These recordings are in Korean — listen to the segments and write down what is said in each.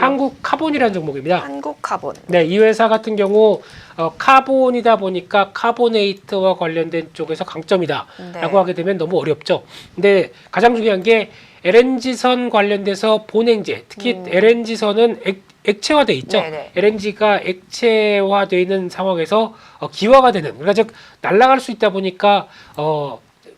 한국카본이라는 종목입니다. 한국카본. 네, 이 회사 같은 경우 카본이다 보니까 카보네이트와 관련된 쪽에서 강점이다 네. 라고 하게 되면 너무 어렵죠. 근데 가장 중요한 게 LNG선 관련돼서 본행제, 특히 LNG선은 액체화돼 있죠. 네네. LNG가 액체화되어 있는 상황에서 기화가 되는, 그러니까 즉 날아갈 수 있다 보니까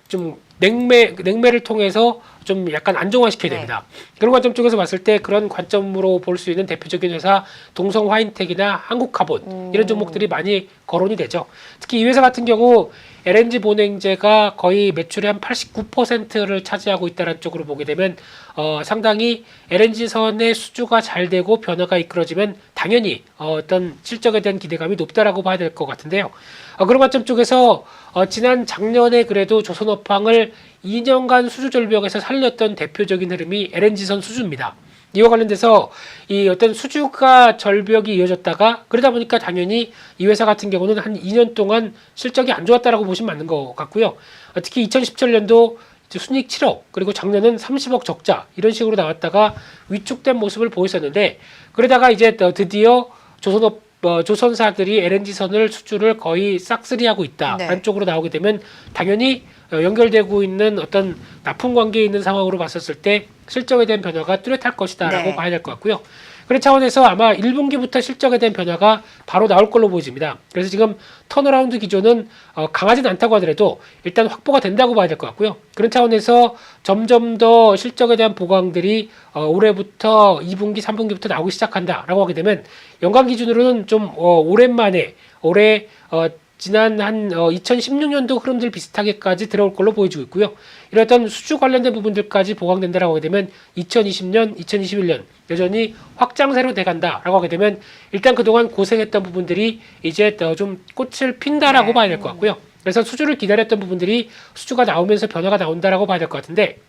좀 냉매를 통해서 좀 약간 안정화시켜야 됩니다. 그런 관점 쪽에서 봤을 때 그런 관점으로 볼 수 있는 대표적인 회사 동성 화인텍이나 한국카본 이런 종목들이 많이 거론이 되죠. 특히 이 회사 같은 경우 LNG 본행제가 거의 매출의 한 89%를 차지하고 있다는 쪽으로 보게 되면 상당히 LNG선의 수주가 잘 되고 변화가 이끌어지면 당연히 어떤 실적에 대한 기대감이 높다라고 봐야 될 것 같은데요. 그런 관점 쪽에서 지난 작년에 그래도 조선업황을 2년간 수주 절벽에서 살렸던 대표적인 흐름이 LNG선 수주입니다. 이와 관련돼서 이 어떤 수주가 절벽이 이어졌다가 그러다 보니까 당연히 이 회사 같은 경우는 한 2년 동안 실적이 안 좋았다라고 보시면 맞는 것 같고요. 특히 2017년도 순이익 7억 그리고 작년은 30억 적자 이런 식으로 나왔다가 위축된 모습을 보였었는데 그러다가 이제 드디어 조선사들이 LNG선을 수주를 거의 싹쓸이하고 있다라는 쪽으로 나오게 되면 당연히 연결되고 있는 어떤 납품 관계에 있는 상황으로 봤었을 때 실적에 대한 변화가 뚜렷할 것이다라고 봐야 될 것 같고요. 그런 차원에서 아마 1분기부터 실적에 대한 변화가 바로 나올 걸로 보여집니다. 그래서 지금 턴어라운드 기조는 강하진 않다고 하더라도 일단 확보가 된다고 봐야 될 것 같고요. 그런 차원에서 점점 더 실적에 대한 보강들이 올해부터 2분기, 3분기부터 나오기 시작한다라고 하게 되면 연간 기준으로는 좀 오랜만에 올해 지난 한 2016년도 흐름들 비슷하게까지 들어올 걸로 보여지고 있고요. 이런 어떤 수주 관련된 부분들까지 보강된다라고 하게 되면 2020년, 2021년 여전히 확장세로 돼간다라고 하게 되면 일단 그동안 고생했던 부분들이 이제 좀 꽃을 핀다라고 봐야 될 것 같고요. 그래서 수주를 기다렸던 부분들이 수주가 나오면서 변화가 나온다라고 봐야 될 것 같은데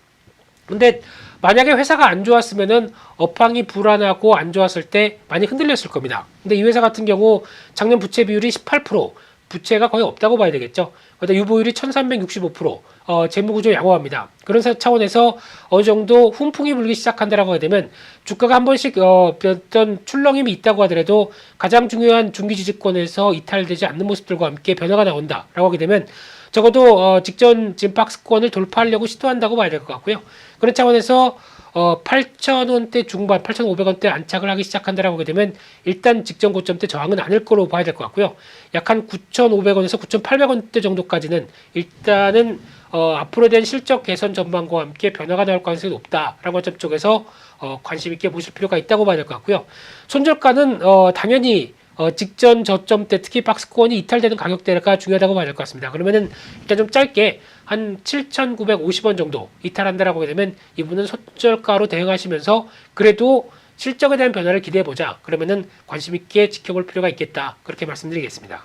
근데 만약에 회사가 안 좋았으면은 업황이 불안하고 안 좋았을 때 많이 흔들렸을 겁니다. 근데 이 회사 같은 경우 작년 부채 비율이 18%, 부채가 거의 없다고 봐야 되겠죠. 그다음 유보율이 1365%, 재무구조 양호합니다. 그런 차원에서 어느 정도 훈풍이 불기 시작한다라고 하게 되면 주가가 한 번씩 어떤 출렁임이 있다고 하더라도 가장 중요한 중기 지지권에서 이탈되지 않는 모습들과 함께 변화가 나온다라고 하게 되면 적어도 직전 지금 박스권을 돌파하려고 시도한다고 봐야 될 것 같고요. 그런 차원에서 8,000원대 중반, 8,500원대 안착을 하기 시작한다라고 하게 되면 일단 직전 고점대 저항은 아닐 거로 봐야 될 것 같고요. 약 한 9,500원에서 9,800원대 정도까지는 일단은 앞으로에 대한 실적 개선 전망과 함께 변화가 나올 가능성이 높다라고 하는 점 쪽에서 관심 있게 보실 필요가 있다고 봐야 될 것 같고요. 손절가는 당연히 직전 저점 때 특히 박스권이 이탈되는 가격대가 중요하다고 봐야 될 것 같습니다. 그러면은 일단 좀 짧게 한 7,950원 정도 이탈한다라고 하게 되면 이분은 손절가로 대응하시면서 그래도 실적에 대한 변화를 기대해 보자. 그러면은 관심 있게 지켜볼 필요가 있겠다. 그렇게 말씀드리겠습니다.